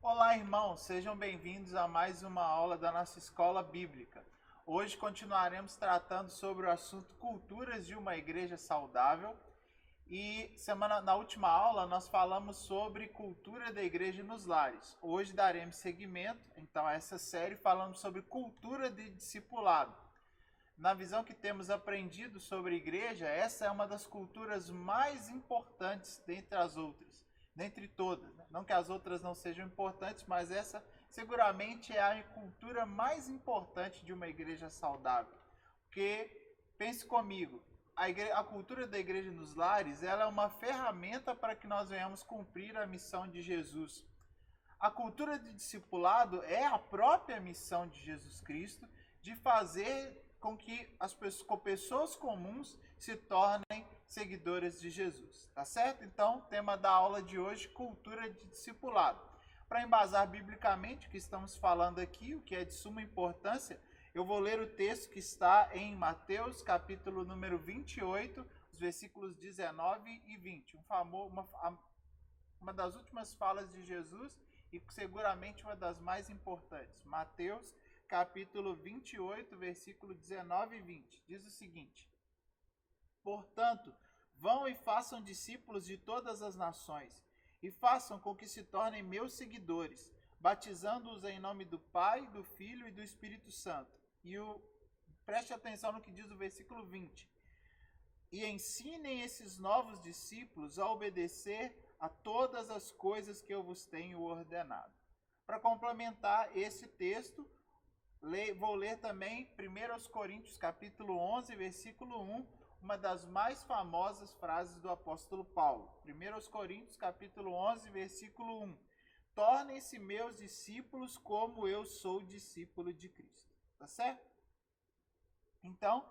Olá, irmãos, sejam bem-vindos a mais uma aula da nossa escola bíblica. Hoje continuaremos tratando sobre o assunto culturas de uma igreja saudável. E na última aula nós falamos sobre cultura da igreja nos lares. Hoje daremos seguimento, então, a essa série falando sobre cultura de discipulado. Na visão que temos aprendido sobre a igreja, essa é uma das culturas mais importantes dentre as outras, dentre todas. Não que as outras não sejam importantes, mas essa seguramente é a cultura mais importante de uma igreja saudável. Porque, pense comigo, a cultura da igreja nos lares, ela é uma ferramenta para que nós venhamos cumprir a missão de Jesus. A cultura de discipulado é a própria missão de Jesus Cristo de fazer com que as pessoas comuns se tornem seguidoras de Jesus, tá certo? Então, tema da aula de hoje, cultura de discipulado. Para embasar biblicamente o que estamos falando aqui, o que é de suma importância, eu vou ler o texto que está em Mateus, capítulo número 28, os versículos 19 e 20. Uma das últimas falas de Jesus e seguramente uma das mais importantes. Mateus, capítulo 28, versículo 19 e 20. Diz o seguinte: Portanto, vão e façam discípulos de todas as nações, e façam com que se tornem meus seguidores, batizando-os em nome do Pai, do Filho e do Espírito Santo. Preste atenção no que diz o versículo 20. E ensinem esses novos discípulos a obedecer a todas as coisas que eu vos tenho ordenado. Para complementar esse texto, vou ler também 1 Coríntios capítulo 11, versículo 1, uma das mais famosas frases do apóstolo Paulo. 1 Coríntios capítulo 11, versículo 1. Tornem-se meus discípulos como eu sou discípulo de Cristo. Tá certo? Então,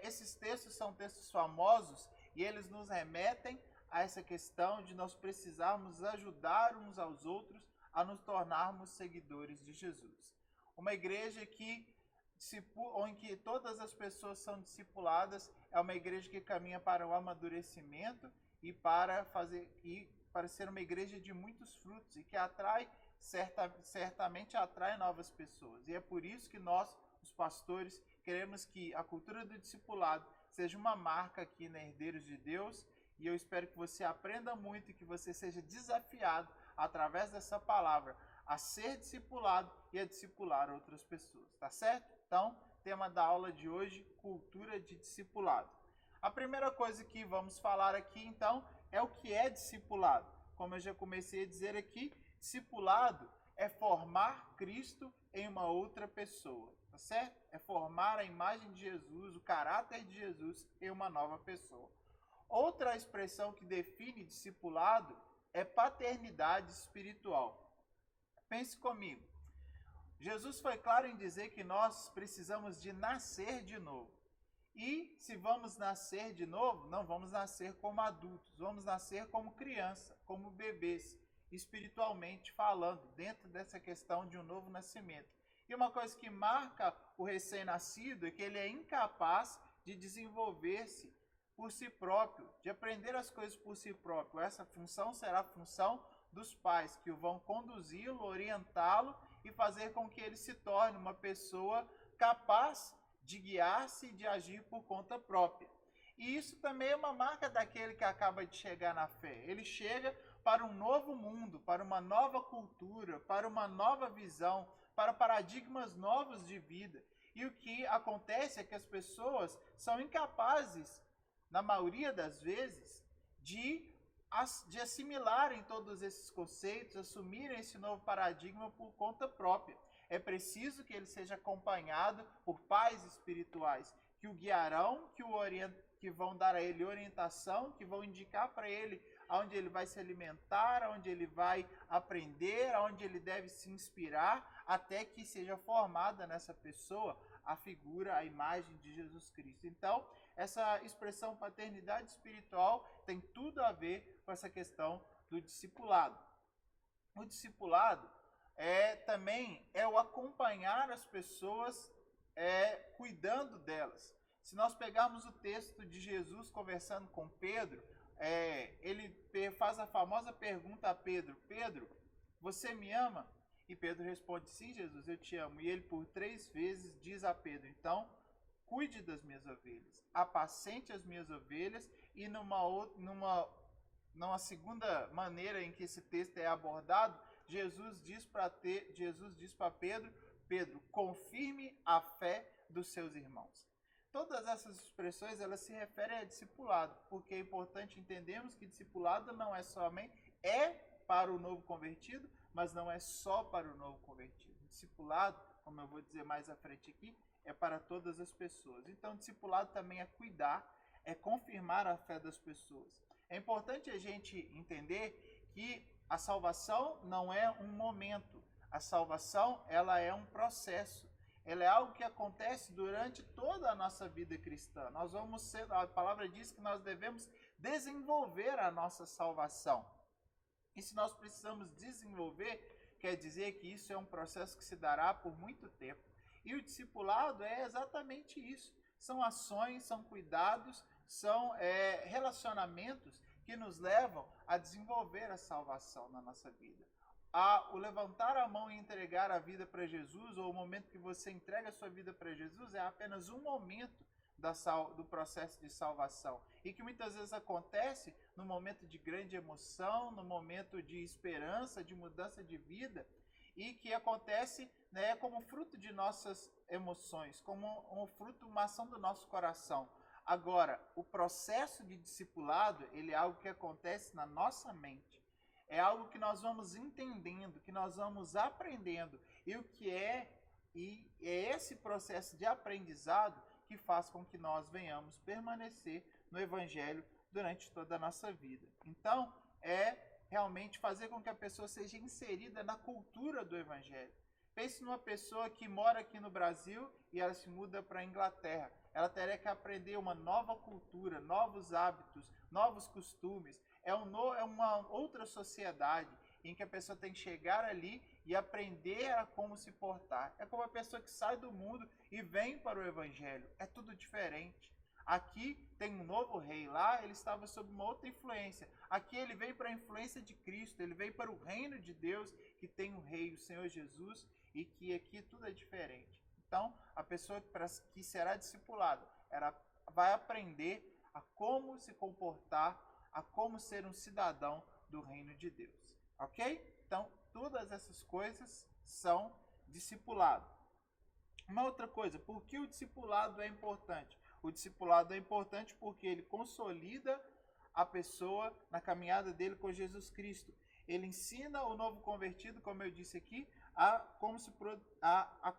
esses textos são textos famosos e eles nos remetem a essa questão de nós precisarmos ajudar uns aos outros a nos tornarmos seguidores de Jesus. Uma igreja em que todas as pessoas são discipuladas é uma igreja que caminha para o amadurecimento e para ser uma igreja de muitos frutos e que certamente atrai novas pessoas. E é por isso que nós, os pastores, queremos que a cultura do discipulado seja uma marca aqui na Herdeiros de Deus, e eu espero que você aprenda muito e que você seja desafiado através dessa palavra a ser discipulado e a discipular outras pessoas, tá certo? Então, tema da aula de hoje, cultura de discipulado. A primeira coisa que vamos falar aqui, então, é o que é discipulado. Como eu já comecei a dizer aqui, discipulado é formar Cristo em uma outra pessoa, tá certo? É formar a imagem de Jesus, o caráter de Jesus em uma nova pessoa. Outra expressão que define discipulado é paternidade espiritual. Pense comigo. Jesus foi claro em dizer que nós precisamos de nascer de novo. E se vamos nascer de novo, não vamos nascer como adultos, vamos nascer como criança, como bebês, espiritualmente falando, dentro dessa questão de um novo nascimento. E uma coisa que marca o recém-nascido é que ele é incapaz de desenvolver-se por si próprio, de aprender as coisas por si próprio. Essa função será a função dos pais, que o vão conduzi-lo, orientá-lo e fazer com que ele se torne uma pessoa capaz de guiar-se e de agir por conta própria. E isso também é uma marca daquele que acaba de chegar na fé. Ele chega para um novo mundo, para uma nova cultura, para uma nova visão, para paradigmas novos de vida. E o que acontece é que as pessoas são incapazes, na maioria das vezes, de assimilarem todos esses conceitos, assumirem esse novo paradigma por conta própria. É preciso que ele seja acompanhado por pais espirituais, que o guiarão, que vão dar a ele orientação, que vão indicar para ele onde ele vai se alimentar, onde ele vai aprender, onde ele deve se inspirar, até que seja formada nessa pessoa a figura, a imagem de Jesus Cristo. Então, essa expressão paternidade espiritual tem tudo a ver com essa questão do discipulado. O discipulado também é o acompanhar as pessoas cuidando delas. Se nós pegarmos o texto de Jesus conversando com Pedro, ele faz a famosa pergunta a Pedro: Pedro, você me ama? E Pedro responde: sim, Jesus, eu te amo. E ele por 3 vezes diz a Pedro: então, cuide das minhas ovelhas, apacente as minhas ovelhas. E numa segunda maneira em que esse texto é abordado, Jesus diz para Pedro: Pedro, confirme a fé dos seus irmãos. Todas essas expressões, elas se referem a discipulado, porque é importante entendermos que discipulado não é somente para o novo convertido, mas não é só para o novo convertido. Discipulado, como eu vou dizer mais à frente aqui, é para todas as pessoas. Então, discipulado também é cuidar, é confirmar a fé das pessoas. É importante a gente entender que a salvação não é um momento. A salvação, ela é um processo. Ela é algo que acontece durante toda a nossa vida cristã. A palavra diz que nós devemos desenvolver a nossa salvação. E se nós precisamos desenvolver, quer dizer que isso é um processo que se dará por muito tempo. E o discipulado é exatamente isso. São ações, são cuidados, são relacionamentos que nos levam a desenvolver a salvação na nossa vida. O levantar a mão e entregar a vida para Jesus, ou o momento que você entrega a sua vida para Jesus, é apenas um momento do processo de salvação. E que muitas vezes acontece no momento de grande emoção, no momento de esperança, de mudança de vida, e que acontece como fruto de nossas emoções, como uma ação do nosso coração. Agora, o processo de discipulado, ele é algo que acontece na nossa mente. É algo que nós vamos entendendo, que nós vamos aprendendo. E é esse processo de aprendizado que faz com que nós venhamos permanecer no Evangelho durante toda a nossa vida. Então, é realmente fazer com que a pessoa seja inserida na cultura do Evangelho. Pense numa pessoa que mora aqui no Brasil e ela se muda para a Inglaterra. Ela teria que aprender uma nova cultura, novos hábitos, novos costumes. É uma outra sociedade em que a pessoa tem que chegar ali e aprender a como se portar. É como a pessoa que sai do mundo e vem para o Evangelho. É tudo diferente. Aqui tem um novo rei, lá ele estava sob uma outra influência. Aqui ele veio para a influência de Cristo, ele veio para o reino de Deus, que tem um rei, o Senhor Jesus, e que aqui tudo é diferente. Então, a pessoa que será discipulada, ela vai aprender a como se comportar, a como ser um cidadão do reino de Deus. Ok? Então, todas essas coisas são discipulado. Uma outra coisa, por que o discipulado é importante? O discipulado é importante porque ele consolida a pessoa na caminhada dele com Jesus Cristo. Ele ensina o novo convertido, como eu disse aqui, a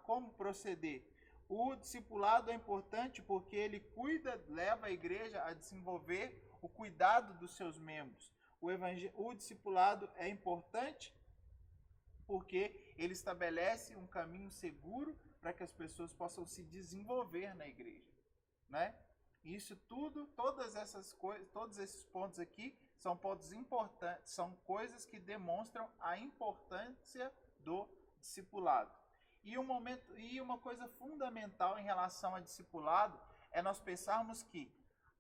como proceder. O discipulado é importante porque ele leva a igreja a desenvolver o cuidado dos seus membros. O discipulado é importante porque ele estabelece um caminho seguro para que as pessoas possam se desenvolver na igreja, né? Isso tudo, todas essas coisas, todos esses pontos aqui são pontos importantes, são coisas que demonstram a importância do discipulado. E uma coisa fundamental em relação a discipulado é nós pensarmos que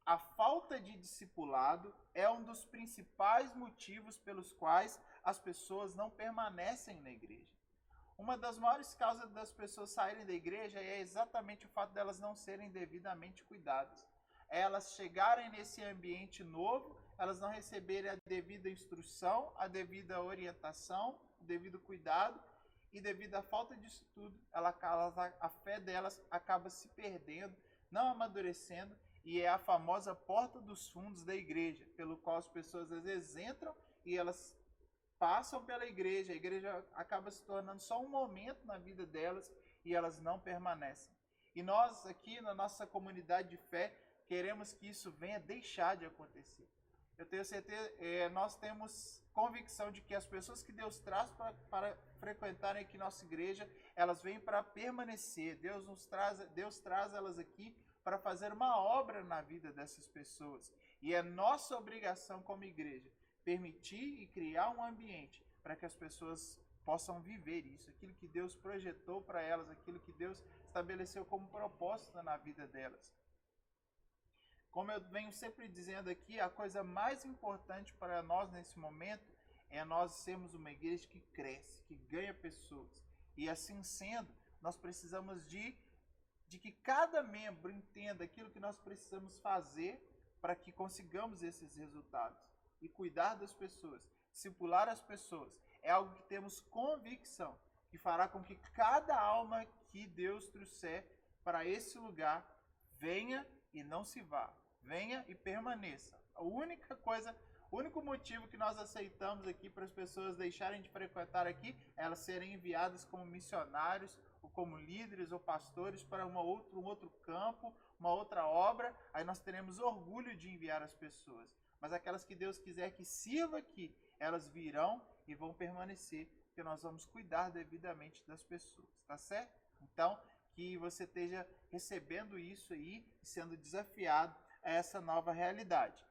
a falta de discipulado é um dos principais motivos pelos quais as pessoas não permanecem na igreja. Uma das maiores causas das pessoas saírem da igreja é exatamente o fato delas não serem devidamente cuidadas. Elas chegarem nesse ambiente novo, elas não receberem a devida instrução, a devida orientação, o devido cuidado, e devido à falta disso tudo, a fé delas acaba se perdendo, não amadurecendo, e é a famosa porta dos fundos da igreja, pelo qual as pessoas às vezes entram e elas passam pela igreja, a igreja acaba se tornando só um momento na vida delas e elas não permanecem. E nós aqui na nossa comunidade de fé queremos que isso venha deixar de acontecer. Eu tenho certeza, nós temos convicção de que as pessoas que Deus traz para frequentarem aqui nossa igreja, elas vêm para permanecer. Deus traz elas aqui para fazer uma obra na vida dessas pessoas. E é nossa obrigação como igreja permitir e criar um ambiente para que as pessoas possam viver isso, aquilo que Deus projetou para elas, aquilo que Deus estabeleceu como propósito na vida delas. Como eu venho sempre dizendo aqui, a coisa mais importante para nós nesse momento é nós sermos uma igreja que cresce, que ganha pessoas. E assim sendo, nós precisamos de que cada membro entenda aquilo que nós precisamos fazer para que consigamos esses resultados. E cuidar das pessoas, discipular as pessoas, é algo que temos convicção, que fará com que cada alma que Deus trouxer para esse lugar venha e não se vá, venha e permaneça. A única coisa, o único motivo que nós aceitamos aqui para as pessoas deixarem de frequentar aqui é elas serem enviadas como missionários, ou como líderes ou pastores para um outro campo, uma outra obra. Aí nós teremos orgulho de enviar as pessoas. Mas aquelas que Deus quiser que sirva aqui, elas virão e vão permanecer, porque nós vamos cuidar devidamente das pessoas, tá certo? Então, que você esteja recebendo isso aí, sendo desafiado a essa nova realidade.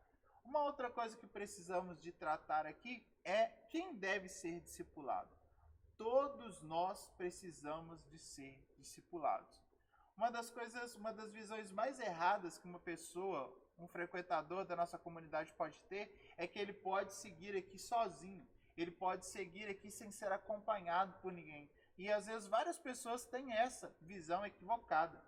Uma outra coisa que precisamos de tratar aqui é quem deve ser discipulado. Todos nós precisamos de ser discipulados. Uma das visões mais erradas que uma pessoa, um frequentador da nossa comunidade pode ter, é que ele pode seguir aqui sozinho. Ele pode seguir aqui sem ser acompanhado por ninguém. E às vezes várias pessoas têm essa visão equivocada.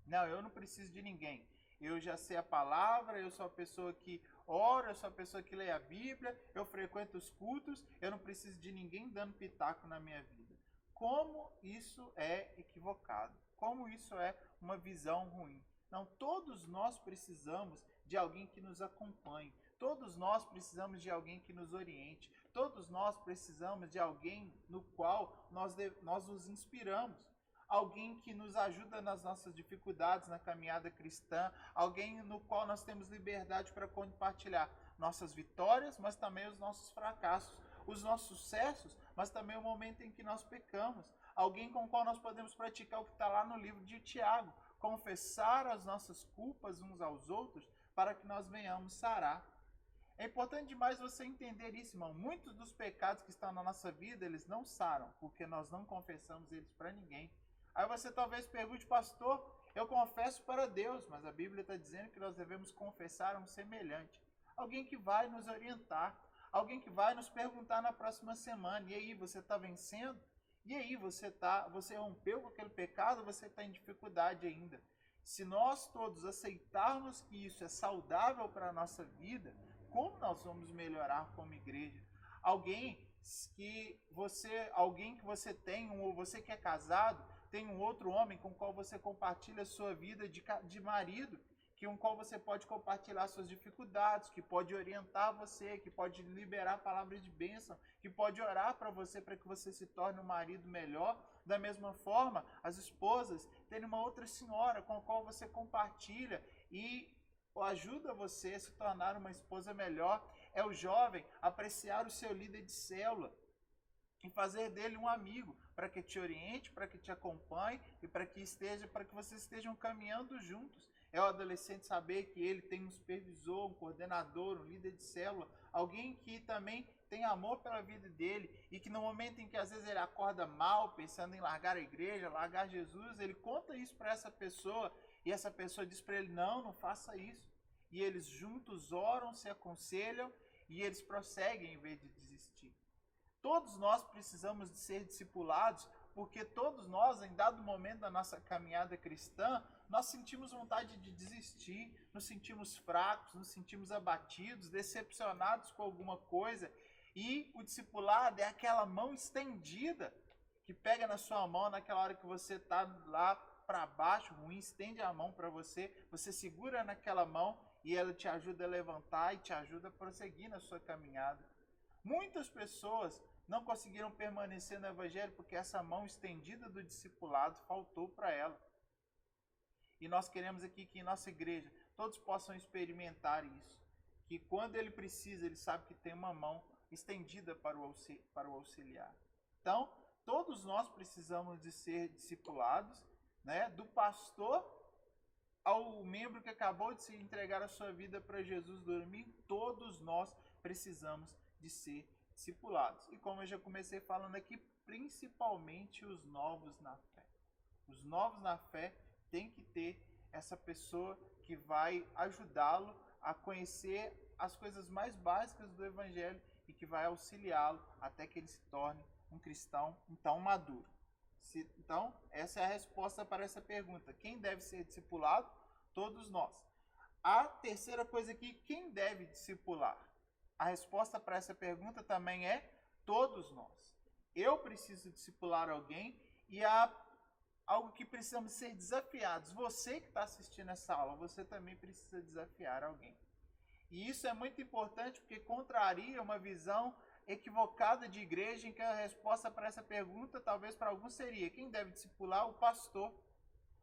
Não, eu não preciso de ninguém. Eu já sei a palavra, eu sou a pessoa que ora, eu sou a pessoa que lê a Bíblia, eu frequento os cultos, eu não preciso de ninguém dando pitaco na minha vida. Como isso é equivocado? Como isso é uma visão ruim? Não, todos nós precisamos de alguém que nos acompanhe. Todos nós precisamos de alguém que nos oriente. Todos nós precisamos de alguém no qual nós nos inspiramos. Alguém que nos ajuda nas nossas dificuldades na caminhada cristã, alguém no qual nós temos liberdade para compartilhar nossas vitórias, mas também os nossos fracassos, os nossos sucessos, mas também o momento em que nós pecamos. Alguém com o qual nós podemos praticar o que está lá no livro de Tiago, confessar as nossas culpas uns aos outros para que nós venhamos sarar. É importante demais você entender isso, irmão. Muitos dos pecados que estão na nossa vida, eles não saram, porque nós não confessamos eles para ninguém. Aí você talvez pergunte, pastor, eu confesso para Deus, mas a Bíblia está dizendo que nós devemos confessar a um semelhante. Alguém que vai nos orientar, alguém que vai nos perguntar na próxima semana, e aí, você está vencendo? E aí, você rompeu com aquele pecado, você está em dificuldade ainda. Se nós todos aceitarmos que isso é saudável para a nossa vida, como nós vamos melhorar como igreja? Alguém que você tem, ou você que é casado, tem um outro homem com o qual você compartilha a sua vida de marido, com o qual você pode compartilhar suas dificuldades, que pode orientar você, que pode liberar palavras de bênção, que pode orar para você para que você se torne um marido melhor. Da mesma forma, as esposas têm uma outra senhora com a qual você compartilha e ajuda você a se tornar uma esposa melhor. É o jovem apreciar o seu líder de célula e fazer dele um amigo, para que te oriente, para que te acompanhe e para que vocês estejam caminhando juntos. É o adolescente saber que ele tem um supervisor, um coordenador, um líder de célula, alguém que também tem amor pela vida dele e que no momento em que às vezes ele acorda mal, pensando em largar a igreja, largar Jesus, ele conta isso para essa pessoa e essa pessoa diz para ele, não faça isso. E eles juntos oram, se aconselham e eles prosseguem em vez de desistir. Todos nós precisamos de ser discipulados, porque todos nós, em dado momento da nossa caminhada cristã, nós sentimos vontade de desistir, nos sentimos fracos, nos sentimos abatidos, decepcionados com alguma coisa. E o discipulado é aquela mão estendida que pega na sua mão naquela hora que você está lá para baixo, ruim, estende a mão para você, você segura naquela mão e ela te ajuda a levantar e te ajuda a prosseguir na sua caminhada. Muitas pessoas não conseguiram permanecer no Evangelho porque essa mão estendida do discipulado faltou para ela. E nós queremos aqui que em nossa igreja todos possam experimentar isso. Que quando ele precisa, ele sabe que tem uma mão estendida para o auxiliar. Então, todos nós precisamos de ser discipulados, né? Do pastor ao membro que acabou de se entregar a sua vida para Jesus no domingo, todos nós precisamos de ser discipulados. E como eu já comecei falando aqui, principalmente os novos na fé. Os novos na fé têm que ter essa pessoa que vai ajudá-lo a conhecer as coisas mais básicas do Evangelho e que vai auxiliá-lo até que ele se torne um cristão então maduro. Então, essa é a resposta para essa pergunta. Quem deve ser discipulado? Todos nós. A terceira coisa aqui, quem deve discipular? A resposta para essa pergunta também é todos nós. Eu preciso discipular alguém e há algo que precisamos ser desafiados. Você que está assistindo essa aula, você também precisa desafiar alguém. E isso é muito importante porque contraria uma visão equivocada de igreja em que a resposta para essa pergunta, talvez para alguns, seria: quem deve discipular? O pastor.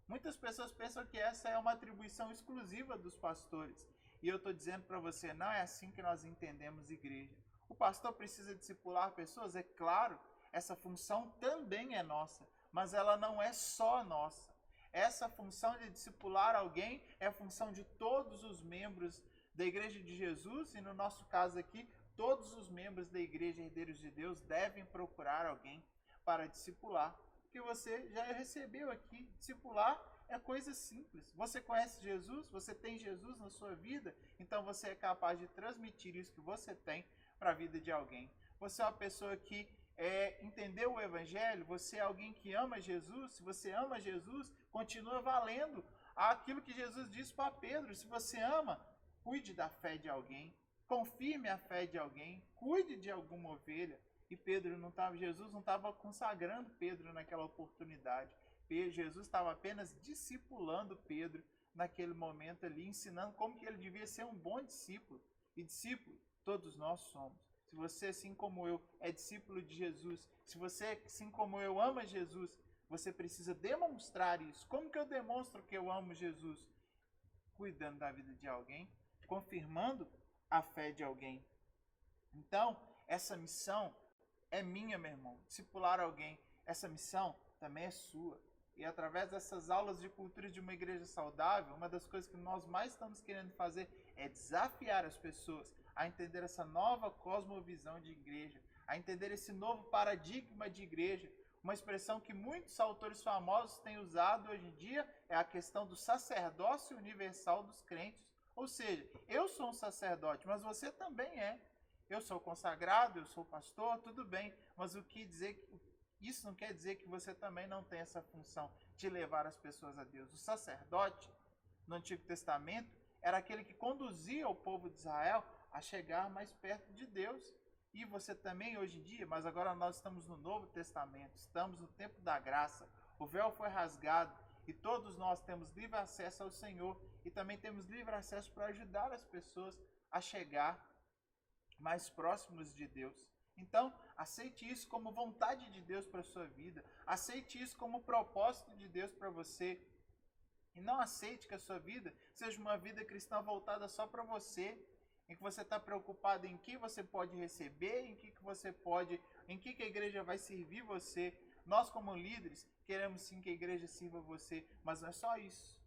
Muitas pessoas pensam que essa é uma atribuição exclusiva dos pastores. E eu estou dizendo para você, não é assim que nós entendemos igreja. O pastor precisa discipular pessoas? É claro, essa função também é nossa, mas ela não é só nossa. Essa função de discipular alguém é a função de todos os membros da Igreja de Jesus, e no nosso caso aqui, todos os membros da Igreja Herdeiros de Deus devem procurar alguém para discipular. Que você já recebeu aqui. Discipular é coisa simples. Você conhece Jesus? Você tem Jesus na sua vida? Então você é capaz de transmitir isso que você tem para a vida de alguém. Você é uma pessoa que entendeu o Evangelho? Você é alguém que ama Jesus? Se você ama Jesus, continua valendo aquilo que Jesus disse para Pedro. Se você ama, cuide da fé de alguém, confirme a fé de alguém, cuide de alguma ovelha. E Jesus não estava consagrando Pedro naquela oportunidade. Jesus estava apenas discipulando Pedro naquele momento ali, ensinando como que ele devia ser um bom discípulo. E discípulo, todos nós somos. Se você, assim como eu, é discípulo de Jesus, se você, assim como eu, ama Jesus, você precisa demonstrar isso. Como que eu demonstro que eu amo Jesus? Cuidando da vida de alguém, confirmando a fé de alguém. Então, essa missão é minha, meu irmão. Discipular alguém, essa missão também é sua. E através dessas aulas de cultura de uma igreja saudável, uma das coisas que nós mais estamos querendo fazer é desafiar as pessoas a entender essa nova cosmovisão de igreja, a entender esse novo paradigma de igreja. Uma expressão que muitos autores famosos têm usado hoje em dia é a questão do sacerdócio universal dos crentes. Ou seja, eu sou um sacerdote, mas você também é. Eu sou consagrado, eu sou pastor, tudo bem, mas isso não quer dizer que você também não tem essa função de levar as pessoas a Deus. O sacerdote, no Antigo Testamento, era aquele que conduzia o povo de Israel a chegar mais perto de Deus. E você também hoje em dia, mas agora nós estamos no Novo Testamento, estamos no tempo da graça, o véu foi rasgado e todos nós temos livre acesso ao Senhor e também temos livre acesso para ajudar as pessoas a chegar mais próximos de Deus. Então, aceite isso como vontade de Deus para a sua vida. Aceite isso como propósito de Deus para você. E não aceite que a sua vida seja uma vida cristã voltada só para você, em que você está preocupado em que você pode receber, em que a igreja vai servir você. Nós, como líderes, queremos sim que a igreja sirva você, mas não é só isso.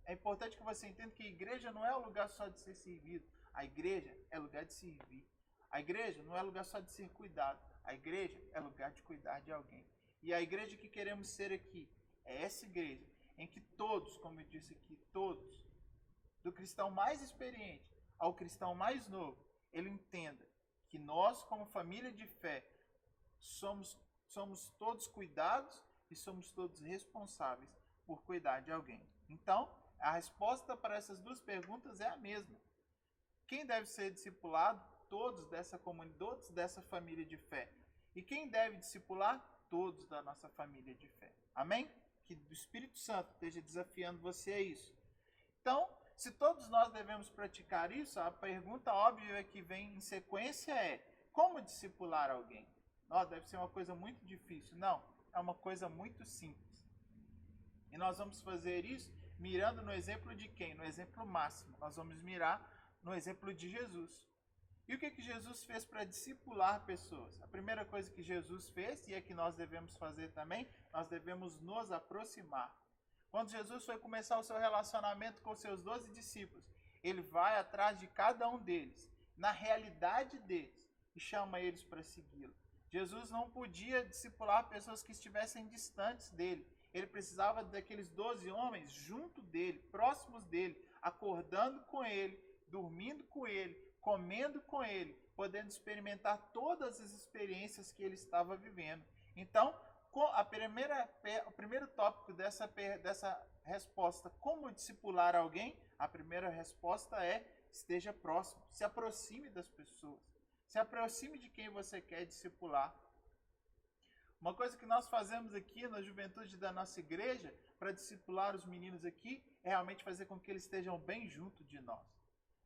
É importante que você entenda que a igreja não é um lugar só de ser servido. A igreja é lugar de servir. A igreja não é lugar só de ser cuidado. A igreja é lugar de cuidar de alguém. E a igreja que queremos ser aqui é essa igreja em que todos, como eu disse aqui, todos, do cristão mais experiente ao cristão mais novo, ele entenda que nós, como família de fé, somos todos cuidados e somos todos responsáveis por cuidar de alguém. Então, a resposta para essas duas perguntas é a mesma. Quem deve ser discipulado? Todos dessa comunidade, todos dessa família de fé. E quem deve discipular? Todos da nossa família de fé. Amém? Que o Espírito Santo esteja desafiando você a isso. Então, se todos nós devemos praticar isso, a pergunta óbvia que vem em sequência é: como discipular alguém? Deve ser uma coisa muito difícil. Não, é uma coisa muito simples. E nós vamos fazer isso mirando no exemplo de quem? No exemplo máximo. Nós vamos mirar no exemplo de Jesus. E o que Jesus fez para discipular pessoas? A primeira coisa que Jesus fez, e é que nós devemos fazer também, nós devemos nos aproximar. Quando Jesus foi começar o seu relacionamento com seus 12 discípulos, ele vai atrás de cada um deles, na realidade deles, e chama eles para segui-lo. Jesus não podia discipular pessoas que estivessem distantes dele. Ele precisava daqueles 12 homens junto dele, próximos dele, acordando com ele, dormindo com ele, comendo com ele, podendo experimentar todas as experiências que ele estava vivendo. Então, o primeiro tópico dessa resposta, como discipular alguém, a primeira resposta é: esteja próximo, se aproxime das pessoas, se aproxime de quem você quer discipular. Uma coisa que nós fazemos aqui na juventude da nossa igreja, para discipular os meninos aqui, é realmente fazer com que eles estejam bem junto de nós.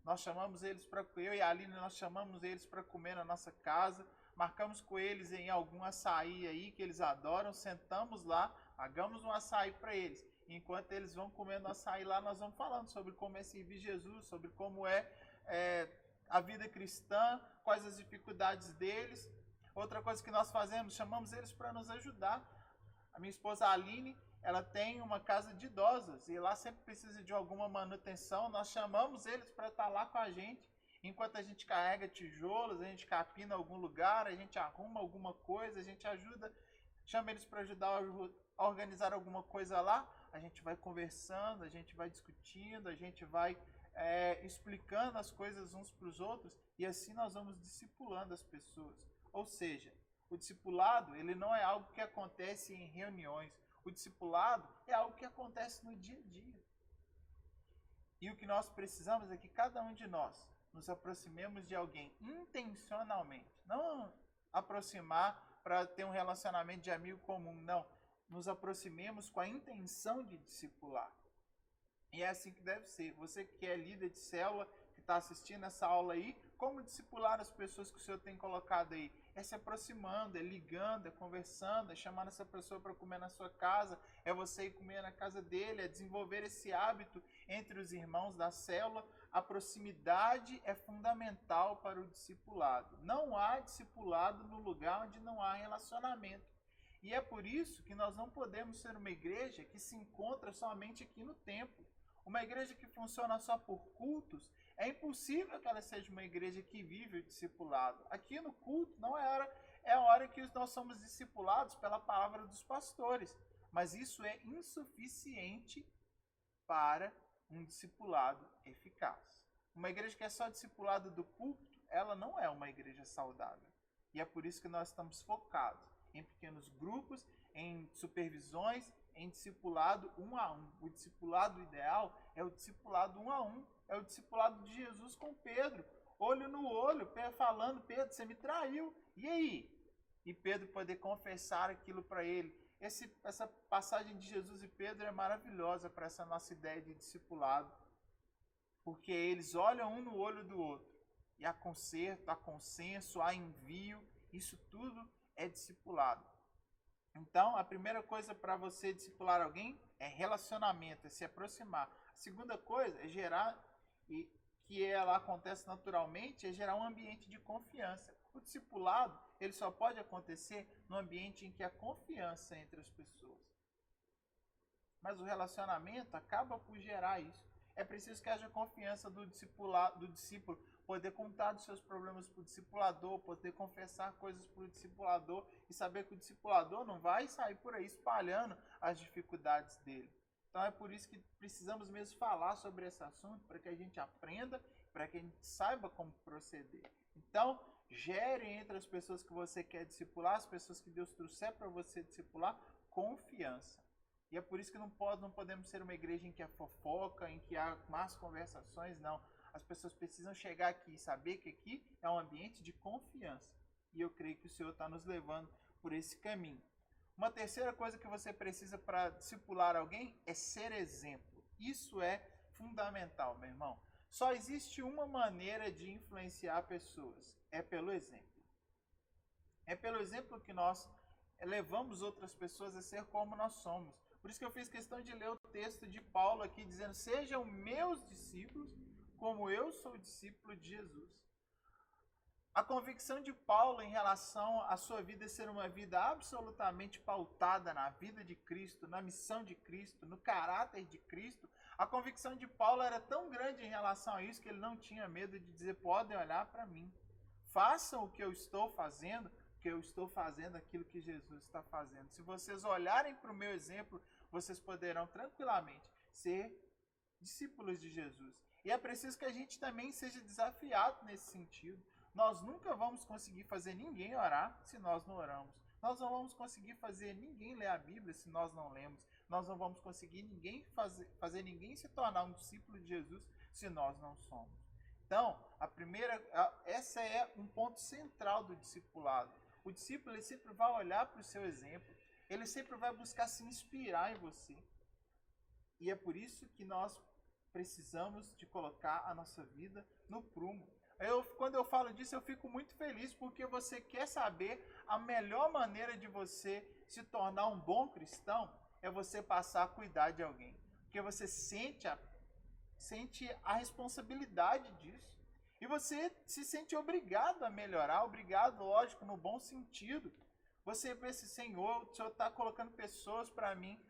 Nós chamamos eles eu e a Aline, nós chamamos eles para comer na nossa casa, marcamos com eles em algum açaí aí que eles adoram, sentamos lá, pagamos um açaí para eles. Enquanto eles vão comendo açaí lá, nós vamos falando sobre como é servir Jesus, sobre como é a vida cristã, quais as dificuldades deles. Outra coisa que nós fazemos, chamamos eles para nos ajudar. A minha esposa Aline, ela tem uma casa de idosas e lá sempre precisa de alguma manutenção. Nós chamamos eles para estar lá com a gente. Enquanto a gente carrega tijolos, a gente capina algum lugar, a gente arruma alguma coisa, a gente ajuda, chama eles para ajudar a organizar alguma coisa lá. A gente vai conversando, a gente vai discutindo, a gente vai explicando as coisas uns para os outros e assim nós vamos discipulando as pessoas. Ou seja, o discipulado ele não é algo que acontece em reuniões. O discipulado é algo que acontece no dia a dia. E o que nós precisamos é que cada um de nós nos aproximemos de alguém intencionalmente. Não aproximar para ter um relacionamento de amigo comum, não. Nos aproximemos com a intenção de discipular. E é assim que deve ser. Você que é líder de célula, que está assistindo essa aula aí, como discipular as pessoas que o Senhor tem colocado aí? É se aproximando, é ligando, é conversando, é chamando essa pessoa para comer na sua casa, é você ir comer na casa dele, é desenvolver esse hábito entre os irmãos da célula. A proximidade é fundamental para o discipulado. Não há discipulado no lugar onde não há relacionamento. E é por isso que nós não podemos ser uma igreja que se encontra somente aqui no templo. Uma igreja que funciona só por cultos, é impossível que ela seja uma igreja que vive o discipulado. Aqui no culto não é a hora que nós somos discipulados pela palavra dos pastores. Mas isso é insuficiente para um discipulado eficaz. Uma igreja que é só discipulada do púlpito, ela não é uma igreja saudável. E é por isso que nós estamos focados em pequenos grupos, em supervisões, em discipulado 1 a 1. O discipulado ideal é o discipulado 1 a 1. É o discipulado de Jesus com Pedro. Olho no olho, falando: Pedro, você me traiu. E aí? E Pedro poder confessar aquilo para ele. Essa passagem de Jesus e Pedro é maravilhosa para essa nossa ideia de discipulado. Porque eles olham um no olho do outro. E há conserto, há consenso, há envio. Isso tudo é discipulado. Então, a primeira coisa para você discipular alguém é relacionamento, é se aproximar. A segunda coisa é gerar, e que ela acontece naturalmente, é gerar um ambiente de confiança. O discipulado, ele só pode acontecer no ambiente em que há confiança entre as pessoas. Mas o relacionamento acaba por gerar isso. É preciso que haja confiança do discípulo, poder contar dos seus problemas para o discipulador, poder confessar coisas para o discipulador e saber que o discipulador não vai sair por aí espalhando as dificuldades dele. Então é por isso que precisamos mesmo falar sobre esse assunto, para que a gente aprenda, para que a gente saiba como proceder. Então, gere entre as pessoas que você quer discipular, as pessoas que Deus trouxer para você discipular, confiança. E é por isso que não podemos ser uma igreja em que há fofoca, em que há más conversações, não. As pessoas precisam chegar aqui e saber que aqui é um ambiente de confiança. E eu creio que o Senhor está nos levando por esse caminho. Uma terceira coisa que você precisa para discipular alguém é ser exemplo. Isso é fundamental, meu irmão. Só existe uma maneira de influenciar pessoas, é pelo exemplo. É pelo exemplo que nós levamos outras pessoas a ser como nós somos. Por isso que eu fiz questão de ler o texto de Paulo aqui, dizendo: sejam meus discípulos, como eu sou discípulo de Jesus. A convicção de Paulo em relação à sua vida ser uma vida absolutamente pautada na vida de Cristo, na missão de Cristo, no caráter de Cristo, a convicção de Paulo era tão grande em relação a isso que ele não tinha medo de dizer: podem olhar para mim, façam o que eu estou fazendo, porque eu estou fazendo aquilo que Jesus está fazendo. Se vocês olharem para o meu exemplo, vocês poderão tranquilamente ser discípulos de Jesus. E é preciso que a gente também seja desafiado nesse sentido. Nós nunca vamos conseguir fazer ninguém orar se nós não oramos. Nós não vamos conseguir fazer ninguém ler a Bíblia se nós não lemos. Nós não vamos conseguir fazer ninguém se tornar um discípulo de Jesus se nós não somos. Então, essa é um ponto central do discipulado. O discípulo ele sempre vai olhar para o seu exemplo, ele sempre vai buscar se inspirar em você. E é por isso que nós precisamos de colocar a nossa vida no prumo. Quando eu falo disso, eu fico muito feliz porque você quer saber a melhor maneira de você se tornar um bom cristão é você passar a cuidar de alguém. Porque você sente a responsabilidade disso. E você se sente obrigado a melhorar, obrigado, lógico, no bom sentido. Você vê esse Senhor, o Senhor está colocando pessoas para mim,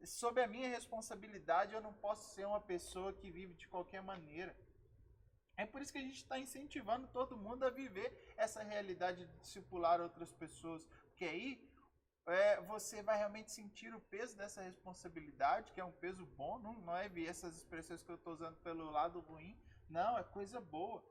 sob a minha responsabilidade, eu não posso ser uma pessoa que vive de qualquer maneira. É por isso que a gente está incentivando todo mundo a viver essa realidade de discipular outras pessoas. Porque aí você vai realmente sentir o peso dessa responsabilidade, que é um peso bom, não é ver essas expressões que eu estou usando pelo lado ruim. Não, é coisa boa.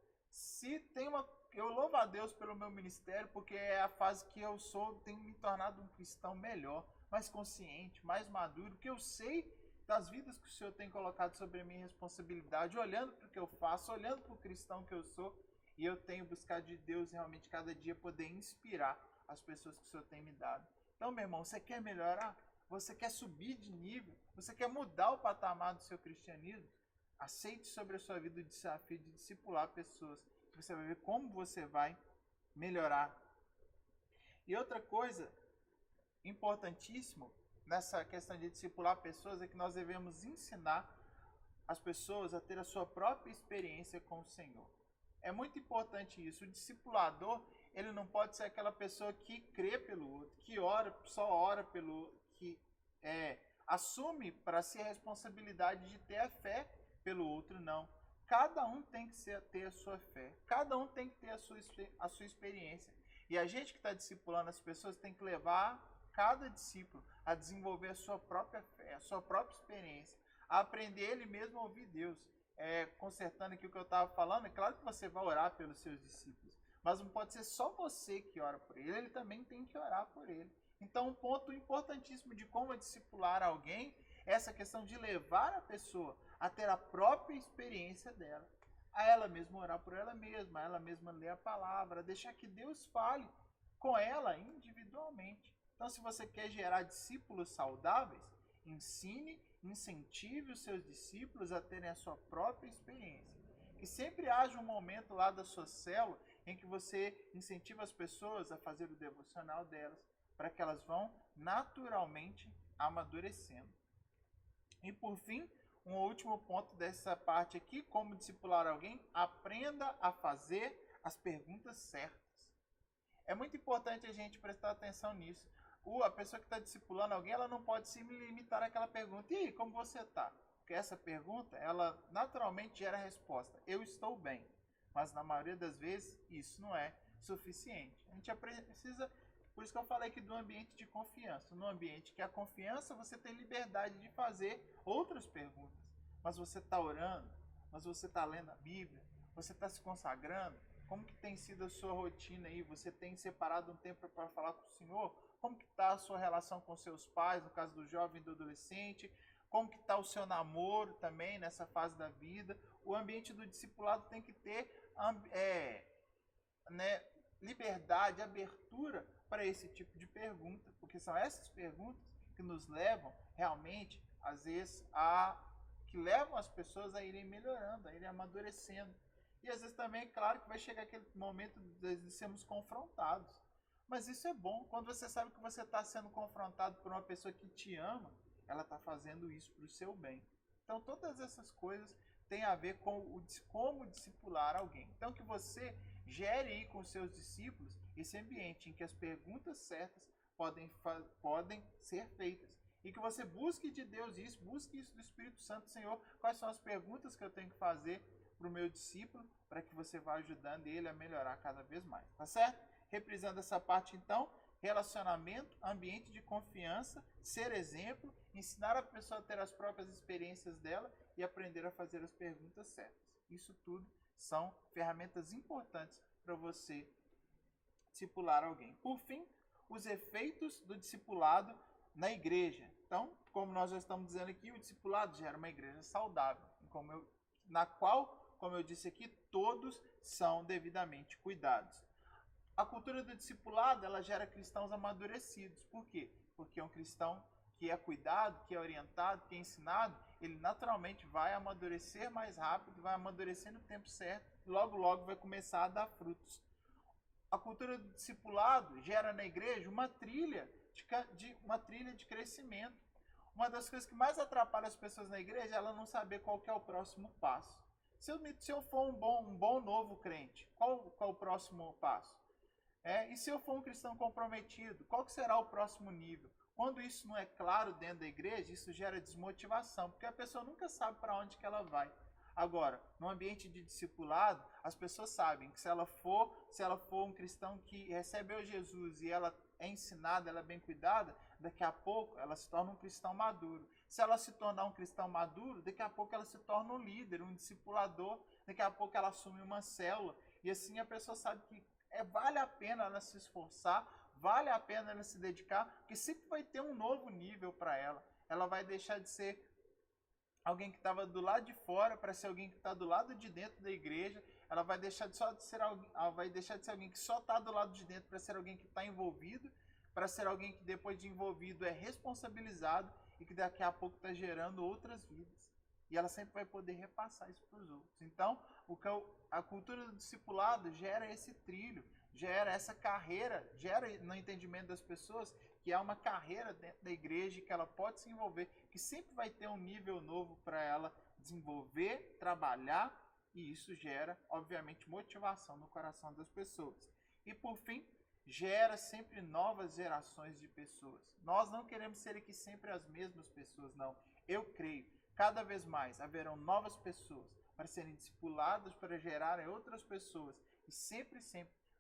Eu louvo a Deus pelo meu ministério, porque é a fase que eu tenho me tornado um cristão melhor, mais consciente, mais maduro, que eu sei das vidas que o Senhor tem colocado sobre a minha responsabilidade, olhando para o que eu faço, olhando para o cristão que eu sou, e eu tenho buscado de Deus realmente cada dia poder inspirar as pessoas que o Senhor tem me dado. Então, meu irmão, você quer melhorar? Você quer subir de nível? Você quer mudar o patamar do seu cristianismo? Aceite sobre a sua vida o desafio de discipular pessoas. Você vai ver como você vai melhorar. E outra coisa importantíssima nessa questão de discipular pessoas é que nós devemos ensinar as pessoas a ter a sua própria experiência com o Senhor. É muito importante isso. O discipulador, ele não pode ser aquela pessoa que crê pelo outro, que só ora pelo outro, que assume para si a responsabilidade de ter a fé pelo outro, não. Cada um tem que ter a sua fé, cada um tem que ter a sua experiência. E a gente que está discipulando as pessoas tem que levar cada discípulo a desenvolver a sua própria fé, a sua própria experiência, a aprender ele mesmo a ouvir Deus. Consertando aqui o que eu estava falando, é claro que você vai orar pelos seus discípulos, mas não pode ser só você que ora por ele também tem que orar por ele. Então, um ponto importantíssimo de como discipular alguém é essa questão de levar a pessoa a ter a própria experiência dela, a ela mesma orar por ela mesma, a ela mesma ler a palavra, deixar que Deus fale com ela individualmente. Então, se você quer gerar discípulos saudáveis, ensine, incentive os seus discípulos a terem a sua própria experiência. Que sempre haja um momento lá da sua célula em que você incentiva as pessoas a fazer o devocional delas, para que elas vão naturalmente amadurecendo. E por fim, um último ponto dessa parte aqui, como discipular alguém, aprenda a fazer as perguntas certas. É muito importante a gente prestar atenção nisso. A pessoa que está discipulando alguém, ela não pode se limitar àquela pergunta. E aí, como você está? Porque essa pergunta, ela naturalmente gera a resposta. Eu estou bem. Mas na maioria das vezes, isso não é suficiente. A gente precisa, por isso que eu falei aqui do ambiente de confiança. No ambiente que há confiança, você tem liberdade de fazer outras perguntas. Mas você está orando? Mas você está lendo a Bíblia? Você está se consagrando? Como que tem sido a sua rotina aí? Você tem separado um tempo para falar com o Senhor? Como que está a sua relação com seus pais, no caso do jovem e do adolescente? Como que está o seu namoro também nessa fase da vida? O ambiente do discipulado tem que ter liberdade, abertura para esse tipo de pergunta, porque são essas perguntas que nos levam realmente, às vezes, que levam as pessoas a irem melhorando, a irem amadurecendo. E às vezes também, claro, que vai chegar aquele momento de sermos confrontados. Mas isso é bom. Quando você sabe que você está sendo confrontado por uma pessoa que te ama, ela está fazendo isso para o seu bem. Então, todas essas coisas têm a ver com como discipular alguém. Então, que você gere aí com os seus discípulos esse ambiente em que as perguntas certas podem ser feitas. E que você busque de Deus isso, busque isso do Espírito Santo. Senhor, quais são as perguntas que eu tenho que fazer para o meu discípulo, para que você vá ajudando ele a melhorar cada vez mais. Tá certo? Reprisando essa parte então, relacionamento, ambiente de confiança, ser exemplo, ensinar a pessoa a ter as próprias experiências dela e aprender a fazer as perguntas certas. Isso tudo são ferramentas importantes para você discipular alguém. Por fim, os efeitos do discipulado na igreja. Então, como nós já estamos dizendo aqui, o discipulado gera uma igreja saudável, na qual, como eu disse aqui, todos são devidamente cuidados. A cultura do discipulado, ela gera cristãos amadurecidos. Por quê? Porque um cristão que é cuidado, que é orientado, que é ensinado, ele naturalmente vai amadurecer mais rápido, vai amadurecer no tempo certo, e logo vai começar a dar frutos. A cultura do discipulado gera na igreja uma trilha de crescimento. Uma das coisas que mais atrapalha as pessoas na igreja é ela não saber qual que é o próximo passo. Se eu for um bom novo crente, qual o próximo passo? E se eu for um cristão comprometido, qual que será o próximo nível? Quando isso não é claro dentro da igreja, isso gera desmotivação, porque a pessoa nunca sabe para onde que ela vai. Agora, no ambiente de discipulado, as pessoas sabem que se ela for um cristão que recebeu Jesus e ela é ensinada, ela é bem cuidada, daqui a pouco ela se torna um cristão maduro. Se ela se tornar um cristão maduro, daqui a pouco ela se torna um líder, um discipulador, daqui a pouco ela assume uma célula, e assim a pessoa sabe que vale a pena ela se esforçar, vale a pena ela se dedicar, porque sempre vai ter um novo nível para ela. Ela vai deixar de ser alguém que estava do lado de fora para ser alguém que está do lado de dentro da igreja. Ela vai deixar de ser alguém que só está do lado de dentro para ser alguém que está envolvido, para ser alguém que depois de envolvido é responsabilizado e que daqui a pouco está gerando outras vidas. E ela sempre vai poder repassar isso para os outros. Então, a cultura do discipulado gera esse trilho, gera essa carreira, gera no entendimento das pessoas que há uma carreira dentro da igreja que ela pode se envolver, que sempre vai ter um nível novo para ela desenvolver, trabalhar, e isso gera, obviamente, motivação no coração das pessoas. E, por fim, gera sempre novas gerações de pessoas. Nós não queremos ser aqui sempre as mesmas pessoas, não. Eu creio, cada vez mais haverão novas pessoas para serem discipuladas, para gerarem outras pessoas. E sempre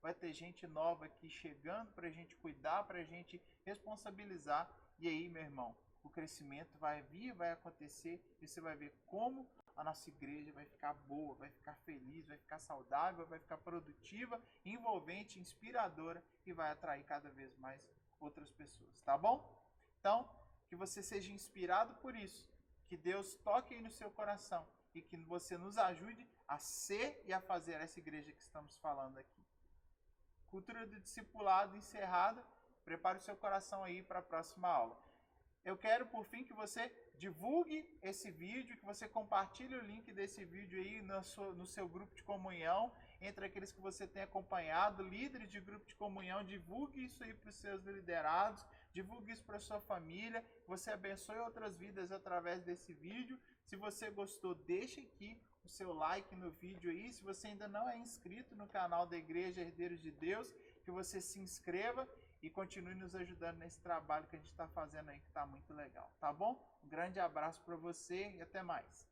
vai ter gente nova aqui chegando para a gente cuidar, para a gente responsabilizar. E aí, meu irmão, o crescimento vai vir, vai acontecer, e você vai ver como a nossa igreja vai ficar boa, vai ficar feliz, vai ficar saudável, vai ficar produtiva, envolvente, inspiradora e vai atrair cada vez mais outras pessoas, tá bom? Então, que você seja inspirado por isso, que Deus toque aí no seu coração e que você nos ajude a ser e a fazer essa igreja que estamos falando aqui. Cultura do discipulado encerrada. Prepare o seu coração aí para a próxima aula. Eu quero, por fim, que você divulgue esse vídeo, que você compartilhe o link desse vídeo aí no seu grupo de comunhão, entre aqueles que você tem acompanhado, líderes de grupo de comunhão. Divulgue isso aí para os seus liderados, divulgue isso para a sua família, que você abençoe outras vidas através desse vídeo. Se você gostou, deixe aqui o seu like no vídeo aí. Se você ainda não é inscrito no canal da Igreja Herdeiros de Deus, que você se inscreva e continue nos ajudando nesse trabalho que a gente está fazendo aí, que está muito legal, tá bom? Um grande abraço para você e até mais.